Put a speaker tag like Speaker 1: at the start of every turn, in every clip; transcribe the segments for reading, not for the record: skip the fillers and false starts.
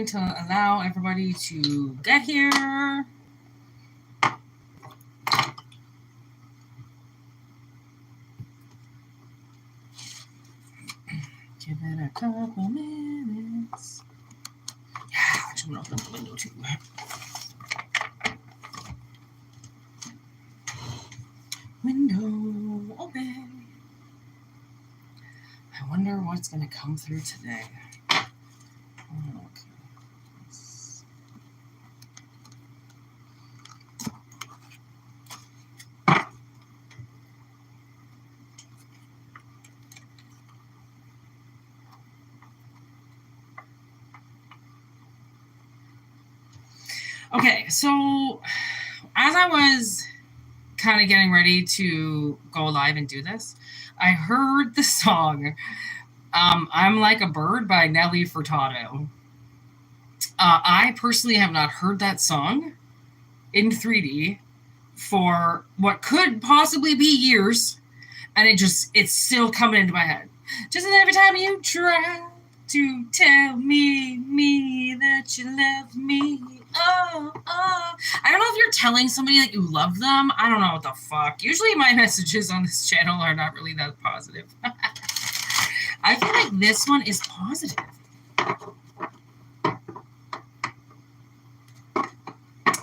Speaker 1: going to allow everybody to get here. Give it a couple minutes. Yeah, I'm going to open the window too. Window open. I wonder what's going to come through today. Okay, so as I was kind of getting ready to go live and do this, I heard the song I'm Like a Bird by Nelly Furtado. I personally have not heard that song in 3D for what could possibly be years, and it's still coming into my head. Just every time you try to tell me that you love me. Oh. I don't know if you're telling somebody that you love them. I don't know what the fuck. Usually my messages on this channel are not really that positive. I feel like this one is positive.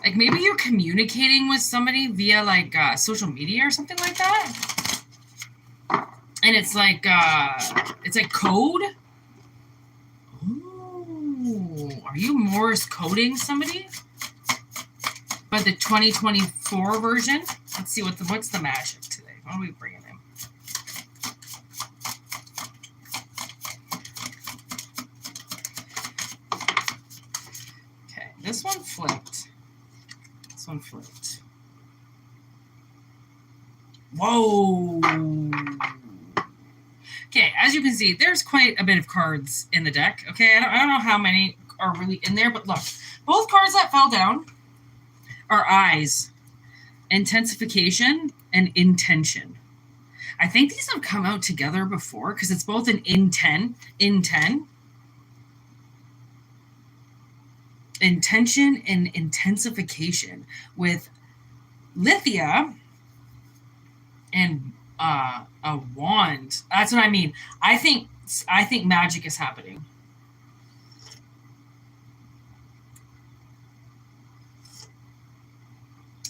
Speaker 1: Like maybe you're communicating with somebody via like social media or something like that. And it's like code. Ooh, are you Morse coding somebody? But the 2024 version. Let's see what's the magic today. What are we bringing in? Okay, this one flipped. This one flipped. Whoa. Okay, as you can see, there's quite a bit of cards in the deck. Okay, I don't know how many are really in there, but look, both cards that fell down are eyes, intensification, and intention. I think these have come out together before because it's both an intention and intensification with Lithia and a wand. That's what I mean. I think magic is happening.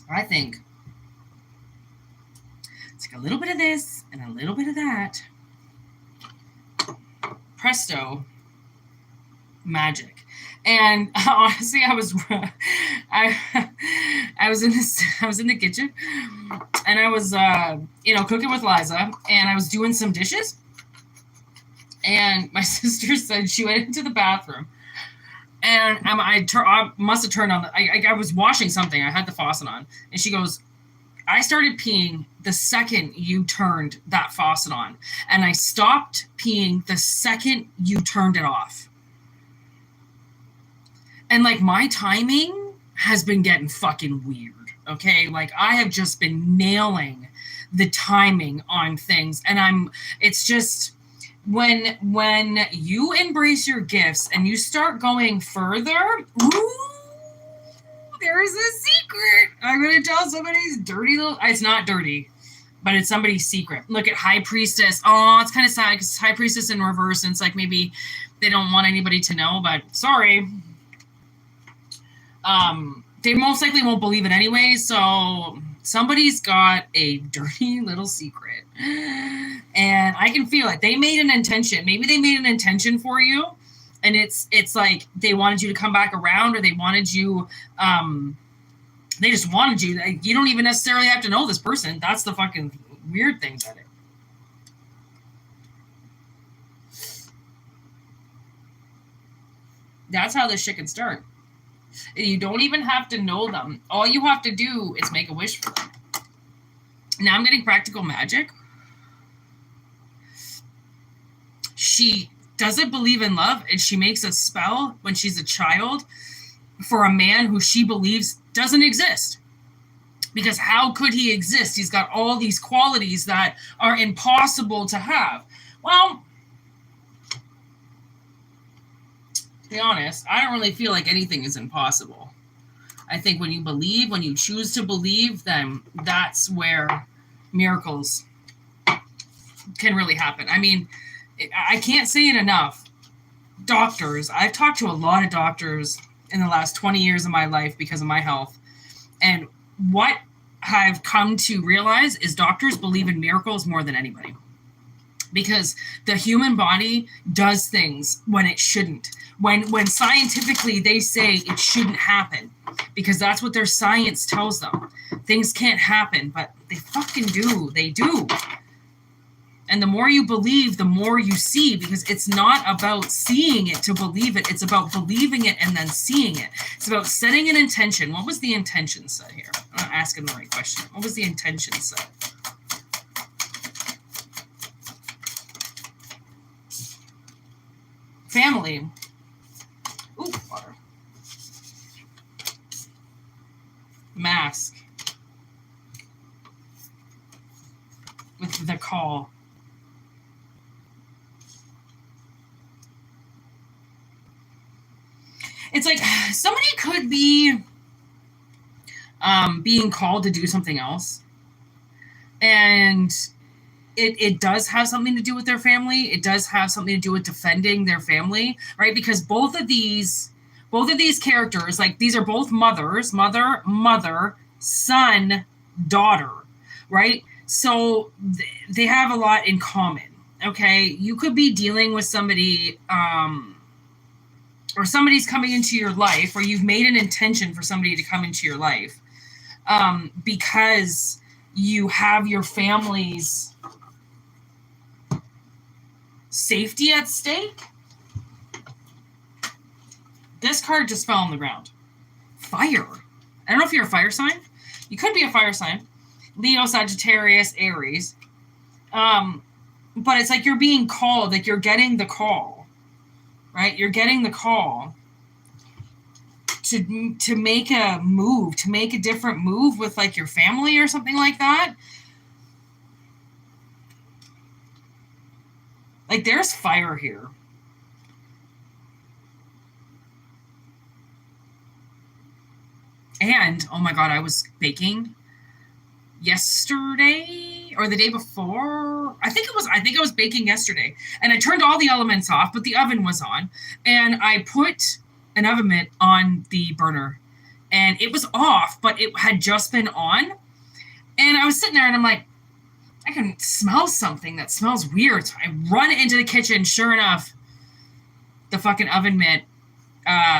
Speaker 1: I think it's like a little bit of this and a little bit of that. Presto, magic. And honestly, I was in the kitchen, and I was cooking with Liza, and I was doing some dishes, and my sister said she went into the bathroom, and I must have turned on I was washing something. I had the faucet on, and she goes, I started peeing the second you turned that faucet on, and I stopped peeing the second you turned it off. And, like, my timing has been getting fucking weird, okay? Like, I have just been nailing the timing on things. And it's just, when you embrace your gifts and you start going further, ooh, there's a secret. I'm going to tell somebody's dirty little, it's not dirty, but it's somebody's secret. Look at High Priestess. Oh, it's kind of sad because High Priestess in reverse, and it's like maybe they don't want anybody to know, but sorry. They most likely won't believe it anyway, so somebody's got a dirty little secret. And I can feel it. They made an intention. Maybe they made an intention for you, and it's like they wanted you to come back around, or they wanted you, they just wanted you. You don't even necessarily have to know this person. That's the fucking weird thing about it. That's how this shit can start. You don't even have to know them. All you have to do is make a wish for them. Now I'm getting practical magic. She doesn't believe in love, and she makes a spell when she's a child for a man who she believes doesn't exist. Because how could he exist? He's got all these qualities that are impossible to have. Well, To be honest, I don't really feel like anything is impossible. I think when you believe, when you choose to believe, then that's where miracles can really happen. I mean, I can't say it enough. Doctors, I've talked to a lot of doctors in the last 20 years of my life because of my health. And what I've come to realize is doctors believe in miracles more than anybody. Because the human body does things when it shouldn't. When scientifically they say it shouldn't happen, because that's what their science tells them. Things can't happen, but they fucking do. They do. And the more you believe, the more you see, because it's not about seeing it to believe it. It's about believing it and then seeing it. It's about setting an intention. What was the intention set here? I'm not asking the right question. What was the intention set? Family. Ooh, water. Mask. With the call. It's like somebody could be being called to do something else. And it does have something to do with their family. It does have something to do with defending their family, right? Because both of these characters, like these are both mothers, mother, son, daughter, right? So they have a lot in common. Okay, you could be dealing with somebody, or somebody's coming into your life, or you've made an intention for somebody to come into your life, because you have your family's safety at stake. This card just fell on the ground. Fire. I don't know if you're a fire sign. You could be a fire sign. Leo, Sagittarius, Aries. But it's like you're being called, like you're getting the call, right? You're getting the call to make a move, to make a different move with like your family or something like that. Like there's fire here. And oh my God, I was baking yesterday or the day before. I think I was baking yesterday, and I turned all the elements off, but the oven was on, and I put an oven mitt on the burner, and it was off, but it had just been on. And I was sitting there, and I'm like, I can smell something that smells weird. So I run into the kitchen. Sure enough, the fucking oven mitt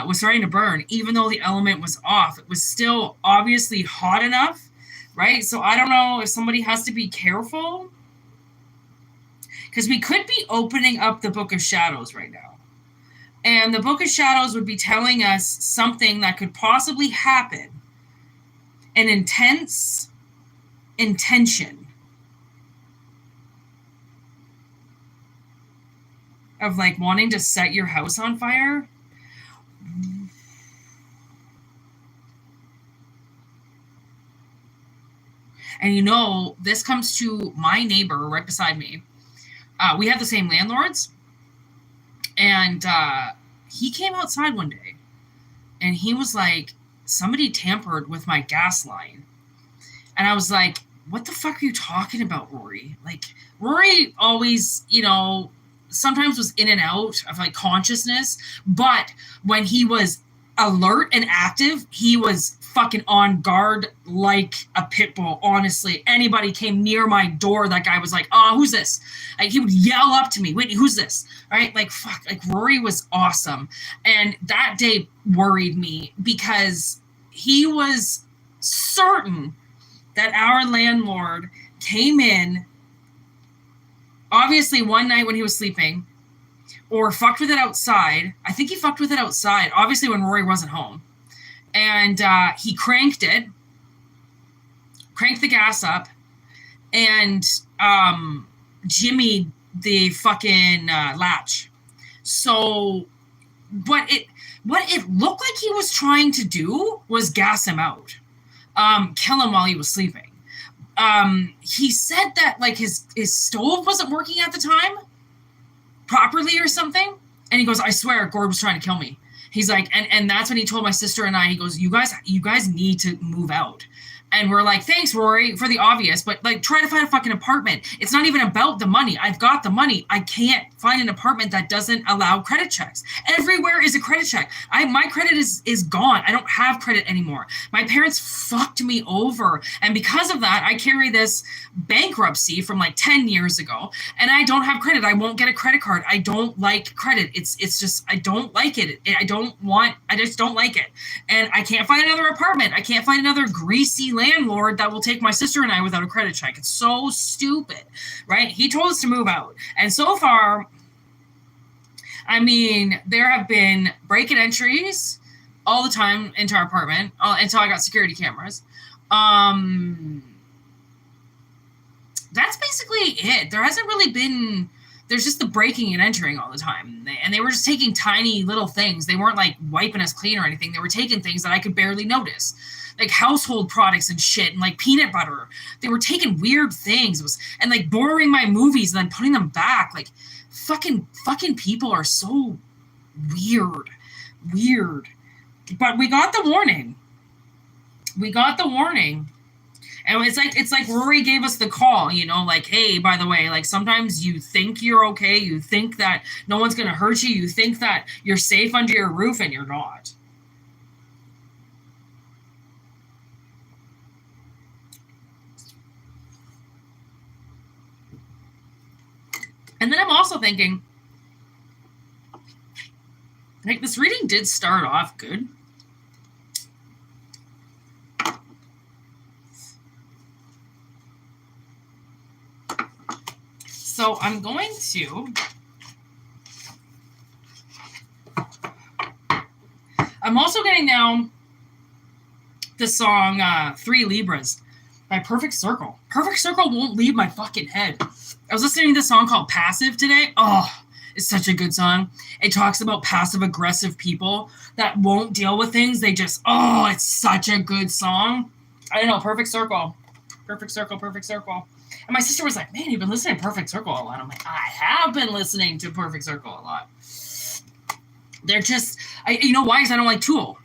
Speaker 1: was starting to burn, even though the element was off. It was still obviously hot enough, right? So I don't know if somebody has to be careful, because we could be opening up the Book of Shadows right now. And the Book of Shadows would be telling us something that could possibly happen. An intense intention of like wanting to set your house on fire. And you know, this comes to my neighbor right beside me. We have the same landlords. And he came outside one day and he was like, somebody tampered with my gas line. And I was like, what the fuck are you talking about, Rory? Like, Rory always, you know, sometimes was in and out of like consciousness, but when he was alert and active, he was fucking on guard like a pit bull. Honestly, anybody came near my door, that guy was like, oh, who's this? Like, he would yell up to me, Whitney, who's this? Right? Like, fuck, like Rory was awesome. And that day worried me because he was certain that our landlord came in, obviously one night when he was sleeping, or fucked with it outside. I think he fucked with it outside, obviously when Rory wasn't home. And he cranked the gas up, and jimmied the fucking latch. So what it looked like he was trying to do was gas him out, kill him while he was sleeping. He said that like his stove wasn't working at the time properly or something. And he goes, I swear, Gord was trying to kill me. He's like, and that's when he told my sister and I, he goes, you guys need to move out. And we're like, thanks, Rory, for the obvious, but like, try to find a fucking apartment. It's not even about the money. I've got the money. I can't find an apartment that doesn't allow credit checks. Everywhere is a credit check. My credit is gone. I don't have credit anymore. My parents fucked me over. And because of that, I carry this bankruptcy from like 10 years ago, and I don't have credit. I won't get a credit card. I don't like credit. It's just, I don't like it. I just don't like it. And I can't find another apartment. I can't find another greasy landlord that will take my sister and I without a credit check. It's so stupid, right? He told us to move out. And so far, I mean, there have been break-in entries all the time into our apartment until I got security cameras. That's basically it. There hasn't really been, there's just the breaking and entering all the time. And they were just taking tiny little things. They weren't like wiping us clean or anything. They were taking things that I could barely notice, like household products and shit, and like peanut butter. They were taking weird things and like borrowing my movies and then putting them back. Like fucking people are so weird. But we got the warning. And it's like Rory gave us the call, you know, like, hey, by the way, like sometimes you think you're okay. You think that no one's going to hurt you. You think that you're safe under your roof, and you're not. And then I'm also thinking, like, this reading did start off good. So I'm going to, I'm also getting now the song 3 Libras by Perfect Circle. Perfect Circle won't leave my fucking head. I was listening to this song called Passive today. Oh, it's such a good song. It talks about passive aggressive people that won't deal with things. They just, oh, it's such a good song. I don't know, Perfect Circle. And my sister was like, man, you've been listening to Perfect Circle a lot. I'm like, I have been listening to Perfect Circle a lot. They're just, you know why? Is I don't like Tool.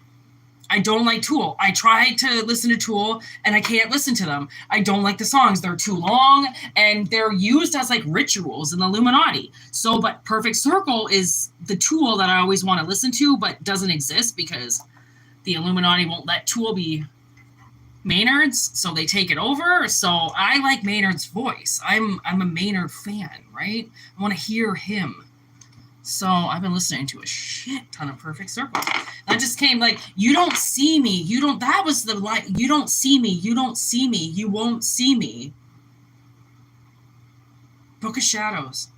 Speaker 1: I don't like Tool. I tried to listen to Tool, and I can't listen to them. I don't like the songs. They're too long, and they're used as like rituals in the Illuminati. So, but Perfect Circle is the Tool that I always want to listen to, but doesn't exist because the Illuminati won't let Tool be Maynard's, so they take it over. So I like Maynard's voice. I'm a Maynard fan, right? I want to hear him. So I've been listening to a shit ton of Perfect Circle. That just came like, you don't see me. That was the like, you don't see me. You don't see me. You won't see me. Book of Shadows.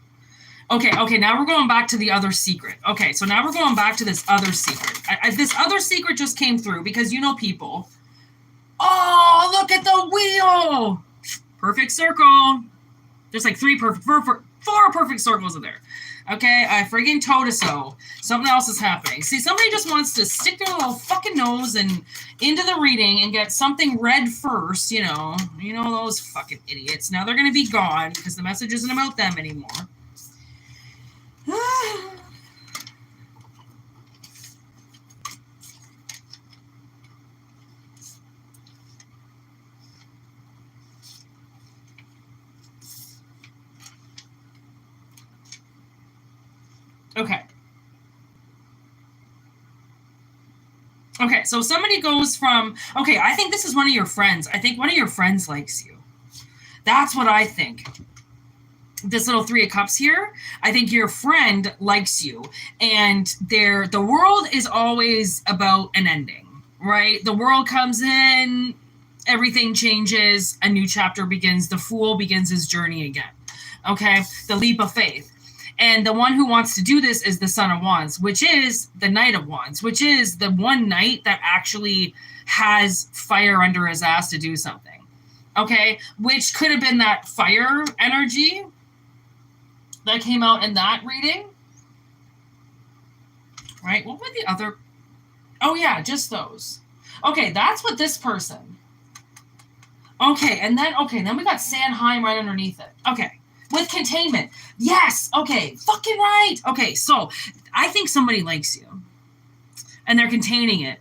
Speaker 1: Okay, now we're going back to the other secret. Okay, so now we're going back to this other secret. This other secret just came through because you know people. Oh, look at the wheel! Perfect circle. There's like 4 perfect circles in there. Okay, I friggin' told us so. Something else is happening. See, somebody just wants to stick their little fucking nose and into the reading and get something read first, you know those fucking idiots. Now they're gonna be gone because the message isn't about them anymore. Okay, so somebody goes from, okay, I think this is one of your friends. I think one of your friends likes you. That's what I think. This little 3 of Cups here, I think your friend likes you. And the world is always about an ending, right? The world comes in, everything changes, a new chapter begins. The Fool begins his journey again, okay? The leap of faith. And the one who wants to do this is the Son of Wands, which is the Knight of Wands, which is the one knight that actually has fire under his ass to do something. Okay? Which could have been that fire energy that came out in that reading. Right? What were the other? Oh, yeah, just those. Okay, that's what this person. Okay, and then we got Sanheim right underneath it. Okay. With containment. Yes. Okay. Fucking right. Okay. So I think somebody likes you and they're containing it.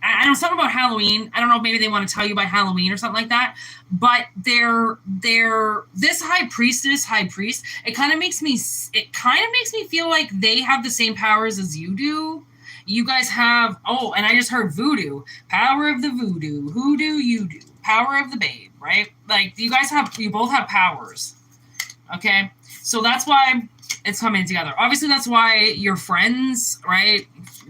Speaker 1: I know something about Halloween. I don't know if maybe they want to tell you about Halloween or something like that. But they're this high priest, it kind of makes me feel like they have the same powers as you do. You guys have, oh, and I just heard voodoo. Power of the voodoo. Who do you do? Power of the babe, right? Like you both have powers. Okay? So that's why it's coming together. Obviously that's why you're friends, right?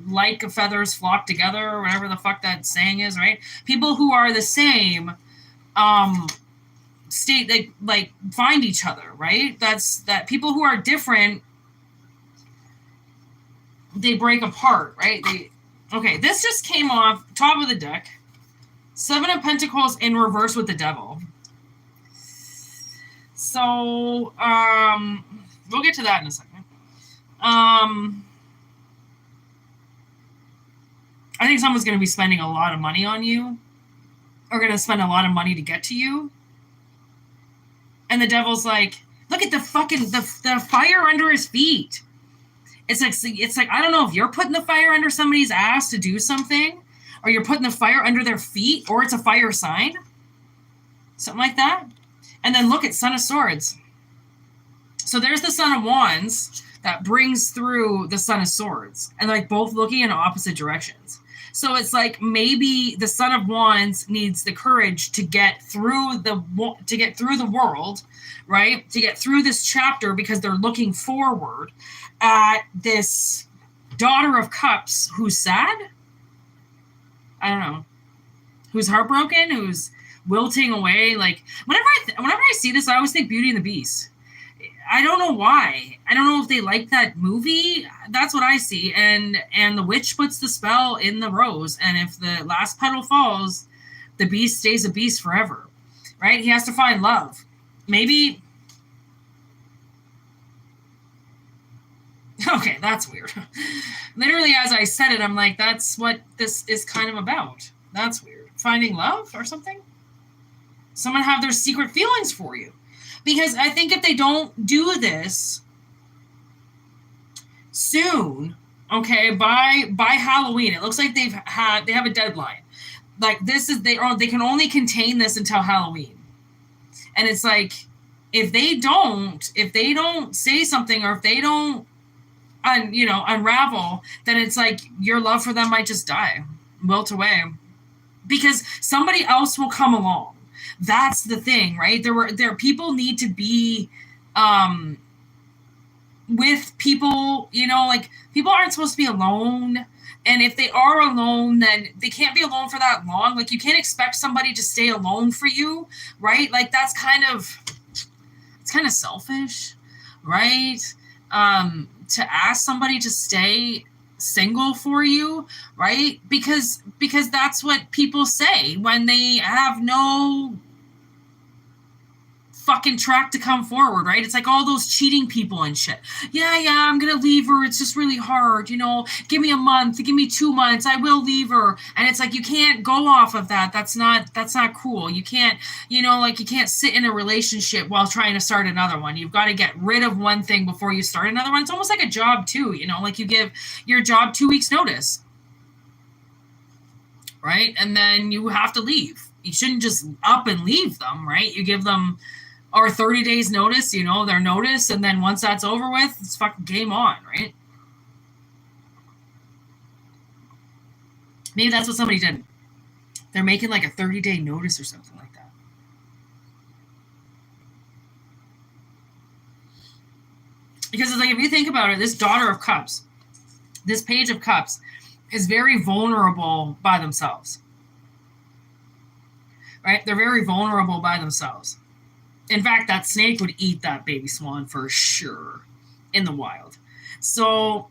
Speaker 1: Like feathers flock together, or whatever the fuck that saying is, right? People who are the same state, they like find each other, right? That people who are different, they break apart, right? Okay, this just came off top of the deck. 7 of Pentacles in reverse with the devil. So we'll get to that in a second. I think someone's going to be spending a lot of money on you, or going to spend a lot of money to get to you. And the devil's like, look at the fucking the fire under his feet. It's like I don't know if you're putting the fire under somebody's ass to do something, or you're putting the fire under their feet, or it's a fire sign, something like that. And then look at Son of Swords. So there's the Son of Wands that brings through the Son of Swords, and like both looking in opposite directions. So it's like maybe the Son of Wands needs the courage to get through the world, right? To get through this chapter, because they're looking forward at this Daughter of Cups who's sad. I don't know. Who's heartbroken, who's wilting away. Like whenever I see this, I always think Beauty and the Beast. I don't know why. I don't know if they like that movie. That's what I see. And the witch puts the spell in the rose, and if the last petal falls, the beast stays a beast forever. Right? He has to find love. Maybe. Okay, that's weird. Literally, as I said it, I'm like, that's what this is kind of about. That's weird. Finding love or something? Someone have their secret feelings for you. Because I think if they don't do this soon, okay, by Halloween, it looks like they have a deadline. Like they can only contain this until Halloween. And it's like if they don't say something, or if they don't unravel, then it's like your love for them might just die, wilt away. Because somebody else will come along. That's the thing, right? There people need to be with people, like people aren't supposed to be alone. And if they are alone, then they can't be alone for that long. Like you can't expect somebody to stay alone for you, right? Like it's kind of selfish, right? To ask somebody to stay single for you, right? Because that's what people say when they have no fucking track to come forward, right? It's like all those cheating people and shit. Yeah, I'm gonna leave her. It's just really hard, give me a month, give me 2 months, I will leave her. And it's like, you can't go off of that. That's not cool. You can't, you can't sit in a relationship while trying to start another one. You've got to get rid of one thing before you start another one. It's almost like a job too, like you give your job 2 weeks notice, right? And then you have to leave. You shouldn't just up and leave them, right? You give them or 30 days notice, their notice, and then once that's over with, it's fucking game on, right? Maybe that's what somebody did. They're making like a 30-day notice or something like that. Because it's like, if you think about it, this Daughter of Cups, this Page of Cups, is very vulnerable by themselves. Right? They're very vulnerable by themselves. In fact, that snake would eat that baby swan for sure in the wild. So,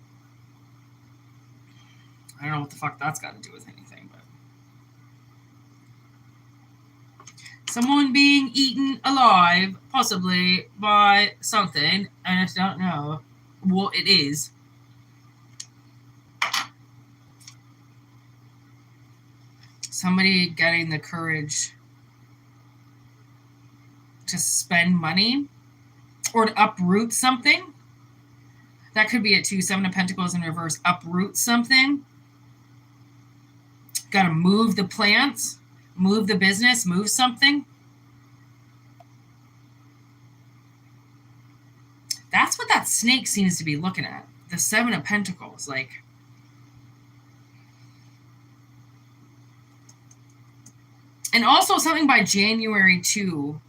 Speaker 1: I don't know what the fuck that's got to do with anything, but someone being eaten alive, possibly by something, and I don't know what it is. Somebody getting the courage to spend money or to uproot something. That could be it too. 7 of Pentacles in reverse. Uproot something. Got to move the plants, move the business, move something. That's what that snake seems to be looking at. The 7 of Pentacles. Like, and also something by January too.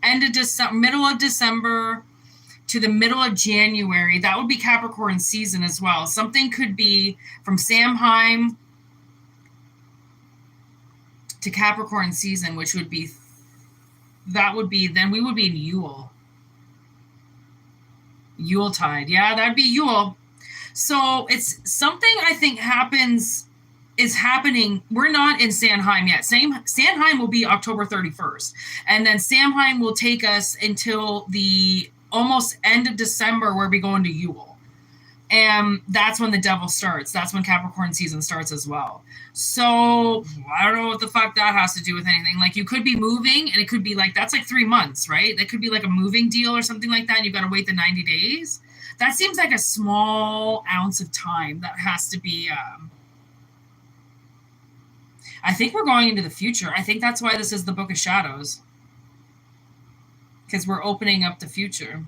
Speaker 1: End of December, middle of December to the middle of January. That would be Capricorn season as well. Something could be from Samhain to Capricorn season, which would be, that would be, then we would be in Yule. Yuletide. Yeah, that'd be Yule. So it's something I think is happening. We're not in Samhain yet. Samhain will be October 31st. And then Samhain will take us until the almost end of December where we go into Yule. And that's when the devil starts. That's when Capricorn season starts as well. So I don't know what the fuck that has to do with anything. Like, you could be moving and it could be like, that's like 3 months, right? That could be like a moving deal or something like that. And you've got to wait the 90 days. That seems like a small ounce of time that has to be, I think we're going into the future. I think that's why this is the Book of Shadows. Because we're opening up the future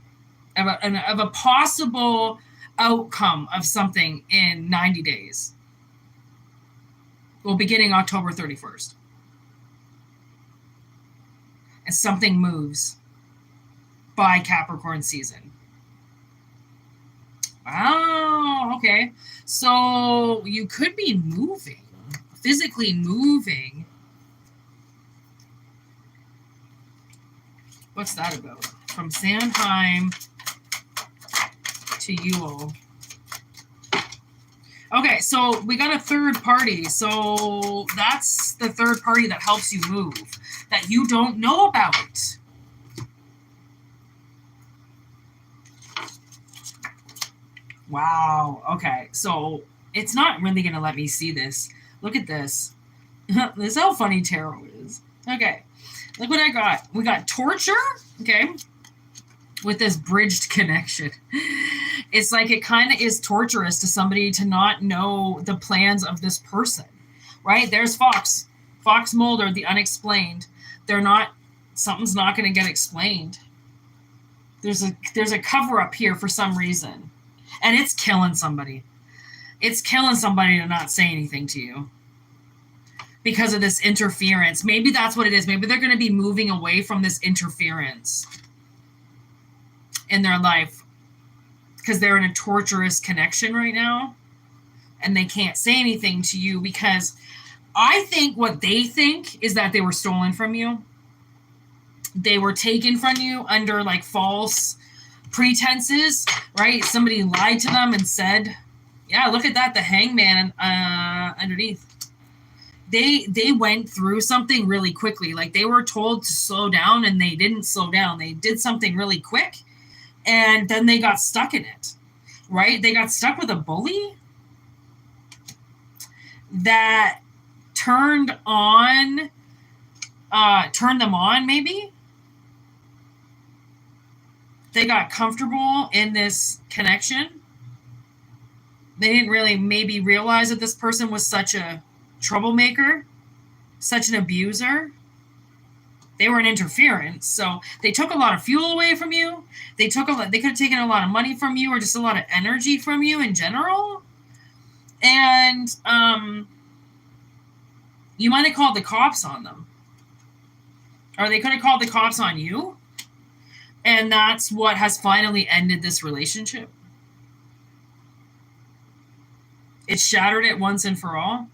Speaker 1: of a possible outcome of something in 90 days. Well, beginning October 31st. And something moves by Capricorn season. Wow, okay. So you could be moving, physically moving. What's that about? From Samhain to Yule. Okay, so we got a third party. So that's the third party that helps you move, that you don't know about. Wow. Okay, so it's not really going to let me see this. Look at this. This is how funny tarot is. Okay, look what I got. We got torture, okay, with this bridged connection. It's like it kind of is torturous to somebody to not know the plans of this person, right? There's Fox Mulder, the unexplained. Something's not going to get explained. There's a cover up here for some reason, and it's killing somebody. It's killing somebody to not say anything to you because of this interference. Maybe that's what it is. Maybe they're going to be moving away from this interference in their life because they're in a torturous connection right now and they can't say anything to you, because I think what they think is that they were stolen from you. They were taken from you under like false pretenses, right? Somebody lied to them and said, yeah, look at that, the hangman underneath. They went through something really quickly. Like, they were told to slow down and they didn't slow down. They did something really quick and then they got stuck in it, right? They got stuck with a bully that turned them on, maybe. They got comfortable in this connection. They didn't really maybe realize that this person was such a troublemaker, such an abuser. They were an interference. So they took a lot of fuel away from you. They could have taken a lot of money from you, or just a lot of energy from you in general. And you might have called the cops on them. Or they could have called the cops on you. And that's what has finally ended this relationship. It shattered it once and for all.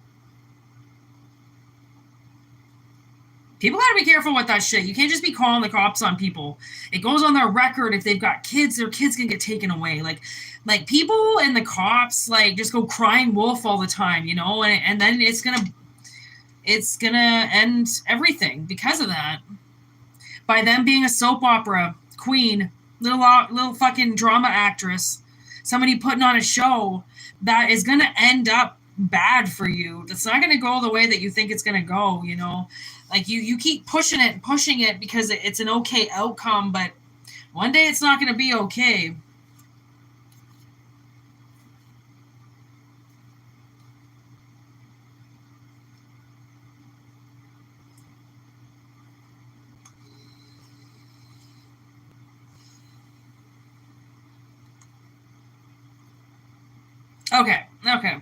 Speaker 1: People got to be careful with that shit. You can't just be calling the cops on people. It goes on their record. If they've got kids, their kids can get taken away. Like people and the cops, like, just go crying wolf all the time, you know? And then it's gonna end everything because of that. By them being a soap opera queen, little fucking drama actress, somebody putting on a show that is going to end up bad for you. That's not going to go the way that you think it's going to go, you know? Like, you keep pushing it because it's an okay outcome, but One day it's not going to be okay. Okay, okay.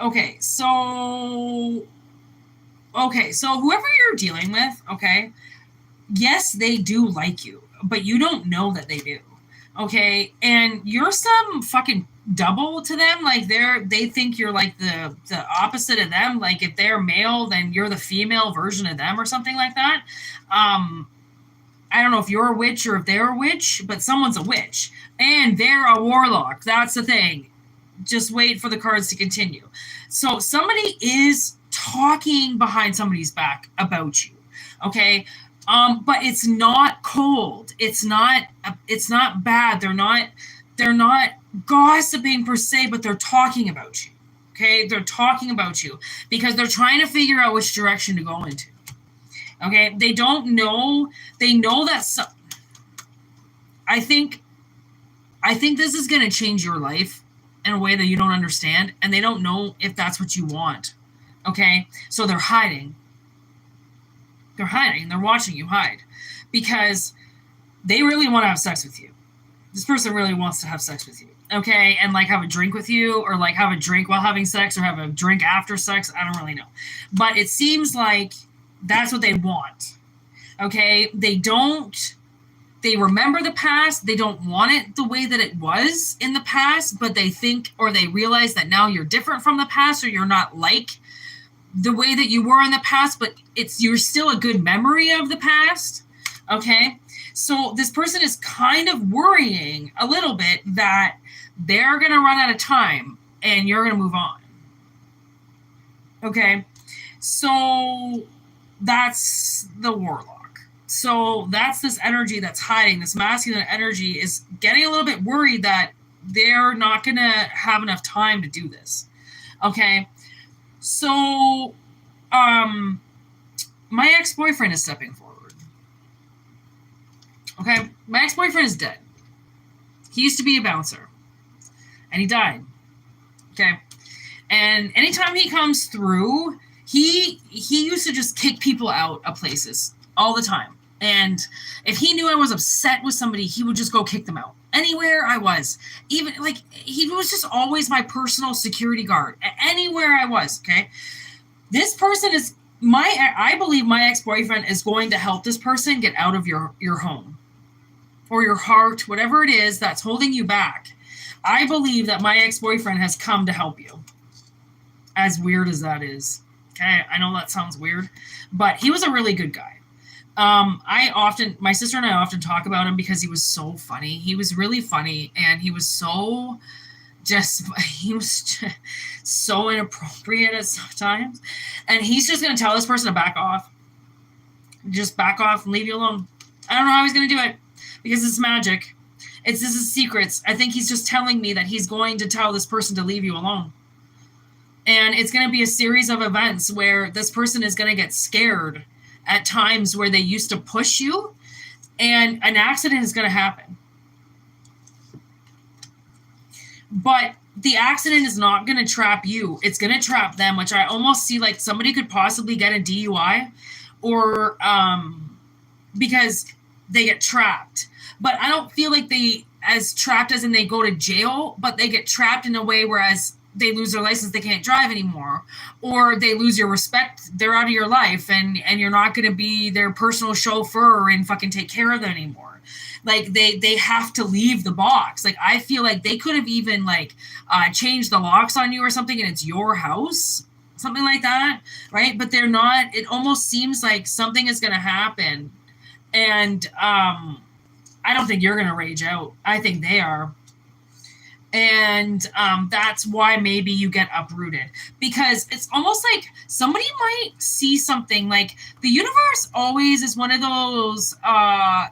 Speaker 1: Okay, so whoever you're dealing with, okay, yes, they do like you, but you don't know that they do. Okay, and you're some fucking double to them. Like they think you're like the opposite of them. Like if they're male, then you're the female version of them or something like that. Um, I don't know if you're a witch or if they're a witch, but someone's a witch and they're a warlock. That's the thing. Just wait for the cards to continue. So somebody is talking behind somebody's back about you. Okay. But it's not cold. It's not bad. They're not gossiping per se, but they're talking about you. Okay. They're talking about you because they're trying to figure out which direction to go into. Okay. They don't know. They know that I think this is going to change your life in a way that you don't understand, and they don't know if that's what you want. Okay? So they're hiding. They're hiding. They're watching you hide because they really want to have sex with you. This person really wants to have sex with you. Okay? And like have a drink with you, or like have a drink while having sex, or have a drink after sex. I don't really know. But it seems like that's what they want. Okay? They remember the past. They don't want it the way that it was in the past, but they think, or they realize that now you're different from the past, or you're not like the way that you were in the past, but you're still a good memory of the past. Okay. So this person is kind of worrying a little bit that they're going to run out of time and you're going to move on. Okay. So that's the warlock. So that's this energy that's hiding. This masculine energy is getting a little bit worried that they're not going to have enough time to do this. Okay. So, my ex-boyfriend is stepping forward. Okay. My ex-boyfriend is dead. He used to be a bouncer and he died. Okay. And anytime he comes through, he used to just kick people out of places all the time. And if he knew I was upset with somebody, he would just go kick them out. Anywhere I was. Even, like, he was just always my personal security guard. Anywhere I was, okay? This person is, I believe my ex-boyfriend is going to help this person get out of your home. Or your heart, whatever it is that's holding you back. I believe that my ex-boyfriend has come to help you. As weird as that is. Okay, I know that sounds weird. But he was a really good guy. My sister and I often talk about him because he was so funny. He was really funny, and he was so so inappropriate at times. And he's just going to tell this person to back off. Just back off and leave you alone. I don't know how he's going to do it because it's magic. This is secrets. I think he's just telling me that he's going to tell this person to leave you alone. And it's going to be a series of events where this person is going to get scared at times where they used to push you, and an accident is going to happen. But the accident is not going to trap you. It's going to trap them, which I almost see like somebody could possibly get a DUI or because they get trapped. But I don't feel like they as trapped as in they go to jail, but they get trapped in a way whereas they lose their license, they can't drive anymore, or they lose your respect, they're out of your life, and you're not going to be their personal chauffeur and fucking take care of them anymore. Like they have to leave the box. Like I feel like they could have even like changed the locks on you or something, and it's your house, something like that, right? But they're not. It almost seems like something is going to happen, and I don't think you're going to rage out. I think they are. And that's why maybe you get uprooted, because it's almost like somebody might see something. Like the universe always is one of those,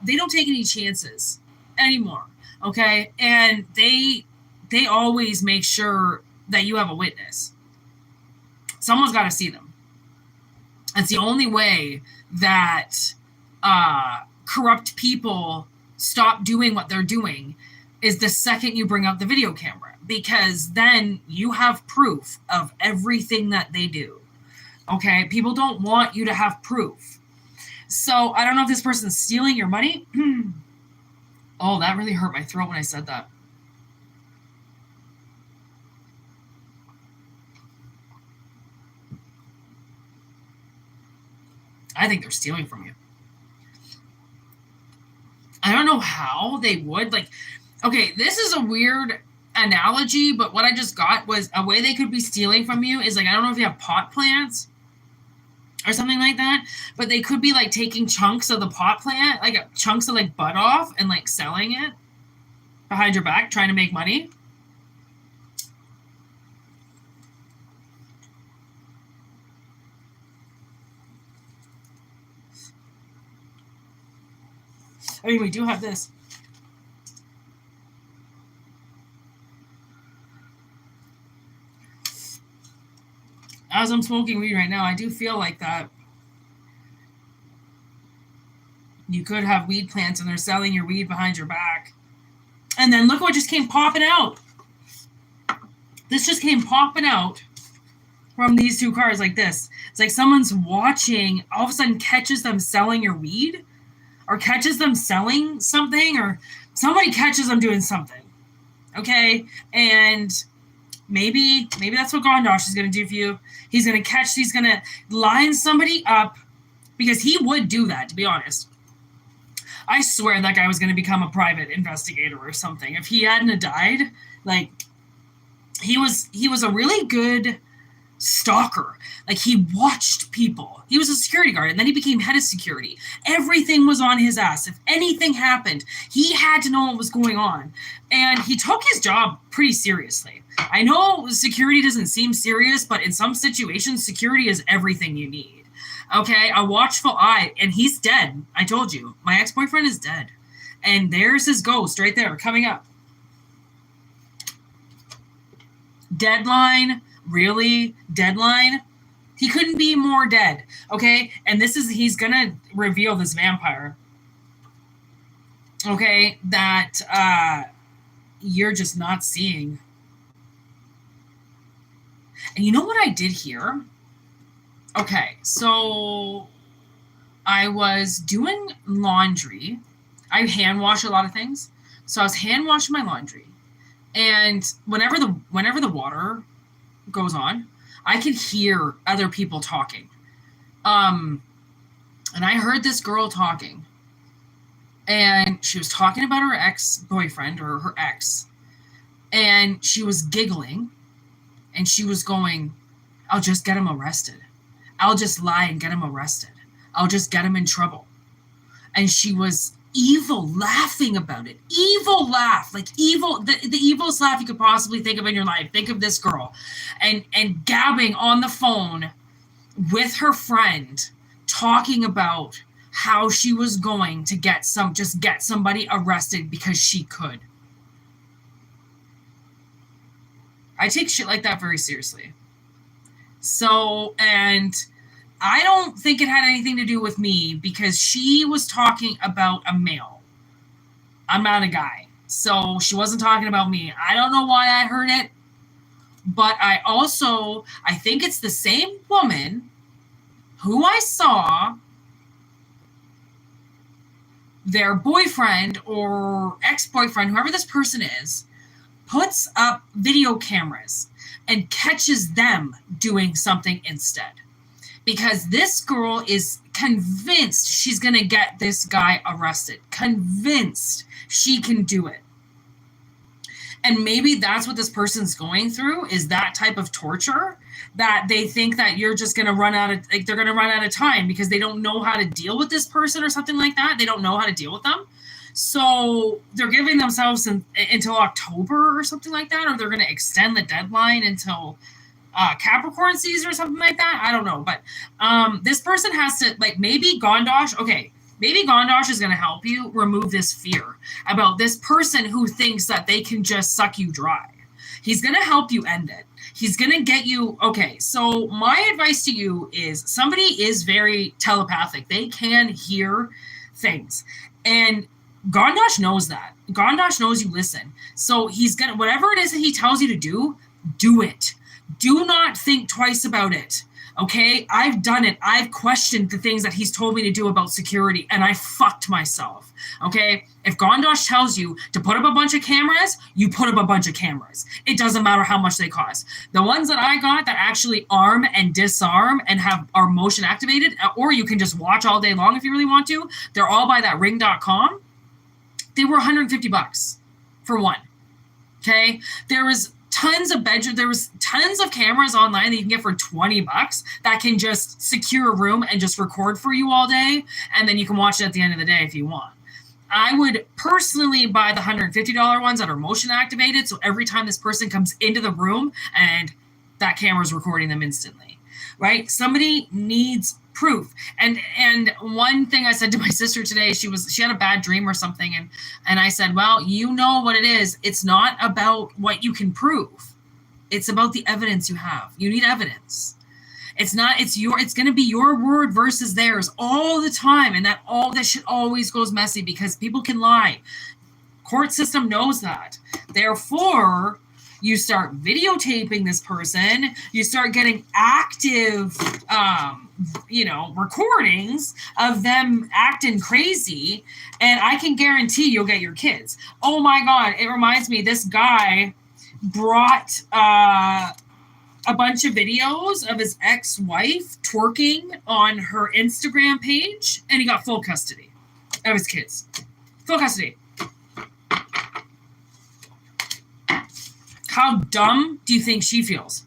Speaker 1: they don't take any chances anymore. Okay. And they always make sure that you have a witness. Someone's got to see them. It's the only way that corrupt people stop doing what they're doing is the second you bring up the video camera, because then you have proof of everything that they do. Okay? People don't want you to have proof. So I don't know if this person's stealing your money. Oh, that really hurt my throat when I said that. I think they're stealing from you. I don't know how they would. Like, okay, this is a weird analogy, but what I just got was a way they could be stealing from you is like, I don't know if you have pot plants or something like that, but they could be like taking chunks of the pot plant, like chunks of like bud off and like selling it behind your back, trying to make money. I mean, we do have this. As I'm smoking weed right now, I do feel like that. You could have weed plants and they're selling your weed behind your back. And then look what just came popping out. This just came popping out from these two cards like this. It's like someone's watching, all of a sudden catches them selling your weed, or catches them selling something, or somebody catches them doing something. Okay? And maybe that's what Gondosh is going to do for you. He's going to line somebody up, because he would do that, to be honest. I swear that guy was going to become a private investigator or something. If he hadn't died, like, he was a really good stalker. Like, he watched people. He was a security guard, and then he became head of security. Everything was on his ass. If anything happened, he had to know what was going on. And he took his job pretty seriously. I know security doesn't seem serious, but in some situations, security is everything you need. Okay, a watchful eye, and he's dead. I told you, my ex-boyfriend is dead. And there's his ghost right there, coming up. Deadline, really? Deadline? He couldn't be more dead, okay? And he's gonna reveal this vampire, okay, that you're just not seeing. And you know what I did here? Okay, so I was doing laundry. I hand wash a lot of things. So I was hand washing my laundry. And whenever the water goes on, I can hear other people talking. And I heard this girl talking. And she was talking about her ex-boyfriend, or her ex. And she was giggling. And she was going, "I'll just get him arrested. I'll just lie and get him arrested. I'll just get him in trouble." And she was evil laughing about it. Evil laugh. Like evil, the evilest laugh you could possibly think of in your life. Think of this girl. And gabbing on the phone with her friend, talking about how she was going to get somebody arrested because she could. I take shit like that very seriously. So, and I don't think it had anything to do with me, because she was talking about a male. I'm not a guy. So she wasn't talking about me. I don't know why I heard it, but I think it's the same woman who I saw their boyfriend or ex-boyfriend, whoever this person is, puts up video cameras and catches them doing something instead. Because this girl is convinced she's going to get this guy arrested. Convinced she can do it. And maybe that's what this person's going through, is that type of torture, that they think that you're just going to they're going to run out of time because they don't know how to deal with this person or something like that. They don't know how to deal with them. So they're giving themselves until October or something like that, or they're going to extend the deadline until Capricorn season or something like that. I don't know. But this person has to, like, maybe Gondosh is going to help you remove this fear about this person who thinks that they can just suck you dry. He's going to help you end it. He's going to get you. Okay, so my advice to you is, somebody is very telepathic. They can hear things. And Gondosh knows that. Gondosh knows you listen. So he's gonna, whatever it is that he tells you to do it. Do not think twice about it. Okay? I've done it. I've questioned the things that he's told me to do about security, and I fucked myself. Okay? If Gondosh tells you to put up a bunch of cameras, you put up a bunch of cameras. It doesn't matter how much they cost. The ones that I got that actually arm and disarm and are motion activated, or you can just watch all day long if you really want to, they're all by that ring.com. They were $150 for one. Okay? There was tons of cameras online that you can get for $20 that can just secure a room and just record for you all day, and then you can watch it at the end of the day if you want. I would personally buy the $150 ones that are motion activated, so every time this person comes into the room and that camera's recording them instantly, right? Somebody needs proof. And one thing I said to my sister today, she had a bad dream or something, and I said, well, you know what it is. It's not about what you can prove. It's about the evidence you have. You need evidence. It's going to be your word versus theirs all the time, and that shit always goes messy because people can lie. Court system knows that. Therefore, you start videotaping this person, you start getting active recordings of them acting crazy, and I can guarantee you'll get your kids. Oh my God, it reminds me, this guy brought a bunch of videos of his ex-wife twerking on her Instagram page, and he got full custody of his kids. Full custody. How dumb do you think she feels?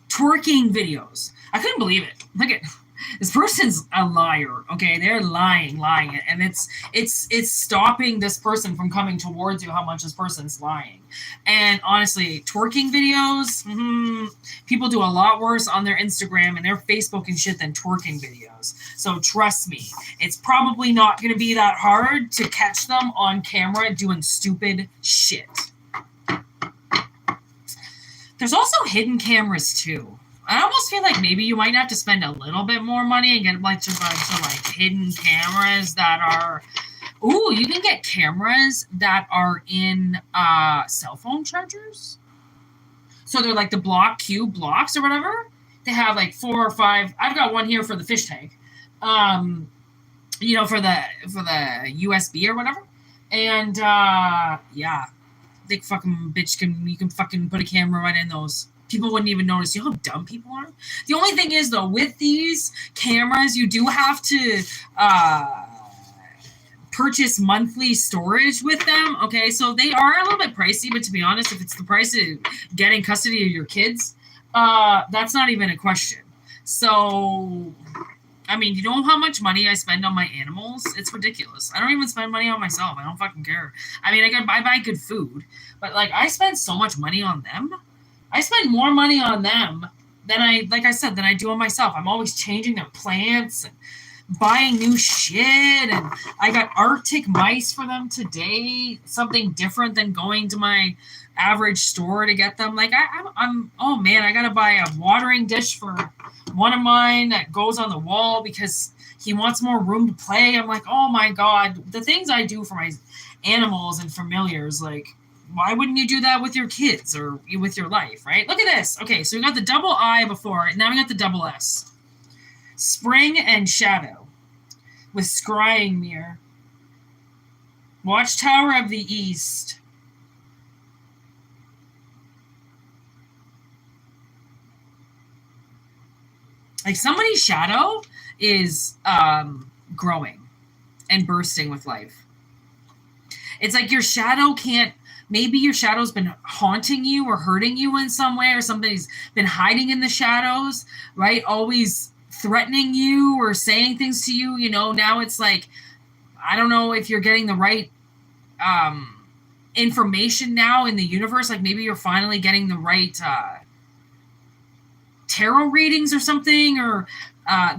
Speaker 1: Twerking videos. I couldn't believe it. Look at this person's a liar. Okay, they're lying, and it's stopping this person from coming towards you. How much this person's lying. And honestly, twerking videos, people do a lot worse on their Instagram and their Facebook and shit than twerking videos. So trust me, it's probably not going to be that hard to catch them on camera doing stupid shit. There's also hidden cameras too. I almost feel like maybe you might have to spend a little bit more money and get a bunch of hidden cameras that are. Ooh, you can get cameras that are in cell phone chargers. So they're like the block Q blocks or whatever. They have like 4 or 5. I've got one here for the fish tank. For the USB or whatever. And yeah. Big fucking bitch you can fucking put a camera right in those. People wouldn't even notice. You know how dumb people are? The only thing is, though, with these cameras, you do have to purchase monthly storage with them. Okay, so they are a little bit pricey, but to be honest, if it's the price of getting custody of your kids, that's not even a question. So, I mean, you know how much money I spend on my animals? It's ridiculous. I don't even spend money on myself. I don't fucking care. I mean, I buy good food, but I spend so much money on them. I spend more money on them than I do on myself. I'm always changing their plants and buying new shit, and I got Arctic mice for them today. Something different than going to my average store to get them. Oh man, I gotta buy a watering dish for one of mine that goes on the wall because he wants more room to play. I'm like, oh my God, the things I do for my animals and familiars, why wouldn't you do that with your kids or with your life, right? Look at this. Okay, so we got the double I before, now we got the double S. Spring and shadow with scrying mirror. Watchtower of the East. Somebody's shadow is growing and bursting with life. It's like your shadow maybe your shadow's been haunting you or hurting you in some way, or somebody's been hiding in the shadows, right? Always threatening you or saying things to you. Now it's I don't know if you're getting the right information now in the universe. Maybe you're finally getting the right tarot readings or something, or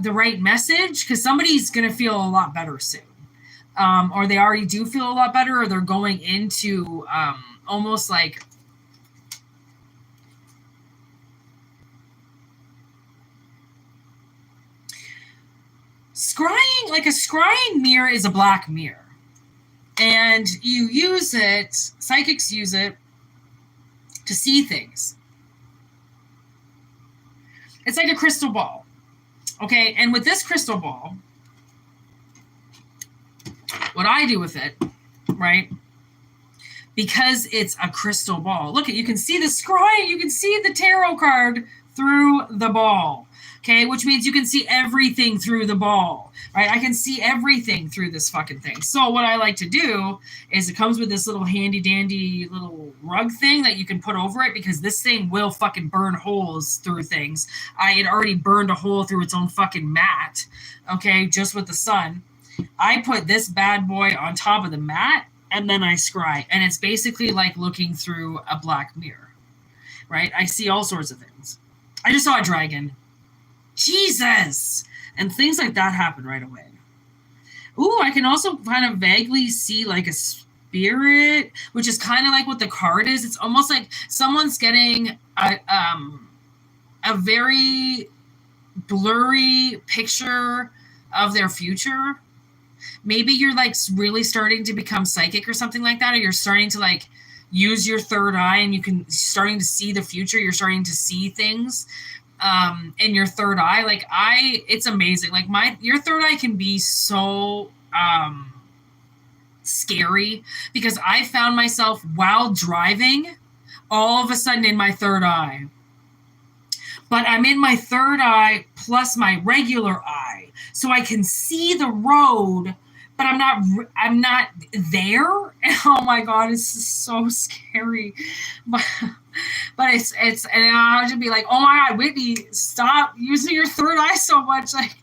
Speaker 1: the right message, because somebody's going to feel a lot better soon. Or they already do feel a lot better, or they're going into almost scrying. A scrying mirror is a black mirror. And you use it, psychics use it to see things. It's like a crystal ball. Okay, and with this crystal ball, what I do with it, right, because it's a crystal ball. Look, you can see the scrying, you can see the tarot card through the ball, okay, which means you can see everything through the ball, right? I can see everything through this fucking thing. So what I like to do is it comes with this little handy dandy little rug thing that you can put over it, because this thing will fucking burn holes through things. It already burned a hole through its own fucking mat, okay, just with the sun. I put this bad boy on top of the mat, and then I scry. And it's basically like looking through a black mirror, right? I see all sorts of things. I just saw a dragon. Jesus! And things like that happen right away. Ooh, I can also kind of vaguely see like a spirit, which is kind of like what the card is. It's almost like someone's getting a very blurry picture of their future. Maybe you're like really starting to become psychic or something like that, or you're starting to like use your third eye and you can starting to see the future. You're starting to see things in your third eye. Like it's amazing. Like your third eye can be so scary, because I found myself while driving all of a sudden in my third eye. But I'm in my third eye plus my regular eye, so I can see the road, but I'm not there. Oh my God, it's so scary. But it's and I'll just be like, oh my God, Whitney, stop using your third eye so much. Like,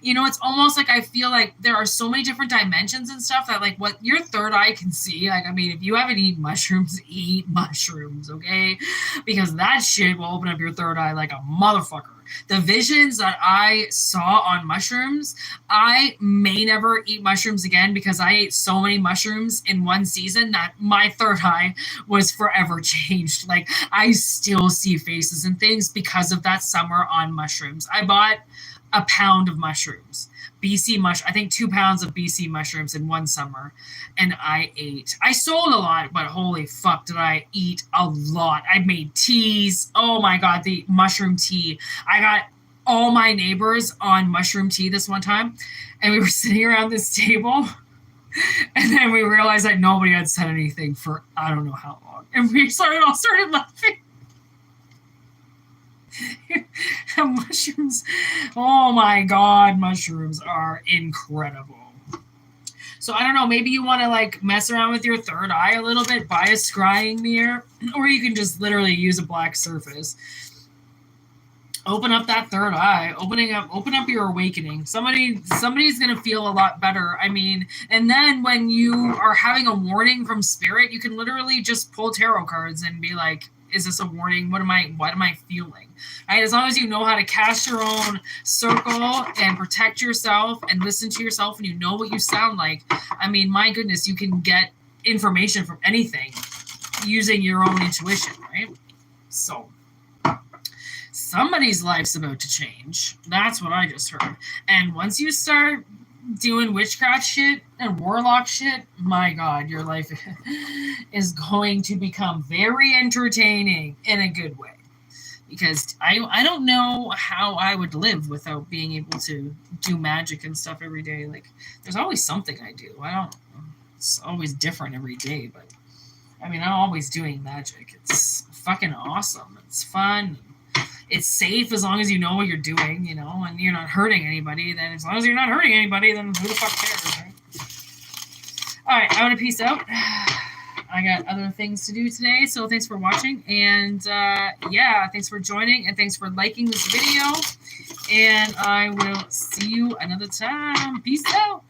Speaker 1: it's almost like I feel like there are so many different dimensions and stuff that like what your third eye can see. Like, I mean, if you haven't eaten mushrooms, eat mushrooms, okay? Because that shit will open up your third eye like a motherfucker. The visions that I saw on mushrooms, I may never eat mushrooms again, because I ate so many mushrooms in one season that my third eye was forever changed. Like, I still see faces and things because of that summer on mushrooms. I bought a pound of mushrooms. I think 2 pounds of BC mushrooms in one summer, and I sold a lot, but holy fuck did I eat a lot. I made teas. Oh my God, the mushroom tea. I got all my neighbors on mushroom tea this one time, and we were sitting around this table, and then we realized that nobody had said anything for I don't know how long, and we all started laughing. Mushrooms, oh my God, mushrooms are incredible. So I don't know, maybe you want to like mess around with your third eye a little bit, buy a scrying mirror, or you can just literally use a black surface. Open up that third eye, open up your awakening. Somebody's gonna feel a lot better. I mean, and then when you are having a warning from spirit, you can literally just pull tarot cards and be like, is this a warning? What am I feeling? Right? As long as you know how to cast your own circle and protect yourself and listen to yourself, and you know what you sound like, I mean, my goodness, you can get information from anything using your own intuition, right? So somebody's life's about to change. That's what I just heard. And once you start doing witchcraft shit and warlock shit, my God, your life is going to become very entertaining in a good way. Because I don't know how I would live without being able to do magic and stuff every day. Like, there's always something I do. It's always different every day, but I mean, I'm always doing magic. It's fucking awesome. It's fun. It's safe as long as you know what you're doing, and you're not hurting anybody. Then as long as you're not hurting anybody, then who the fuck cares, right? All right, I want to peace out. I got other things to do today, so thanks for watching, and thanks for joining, and thanks for liking this video, and I will see you another time. Peace out.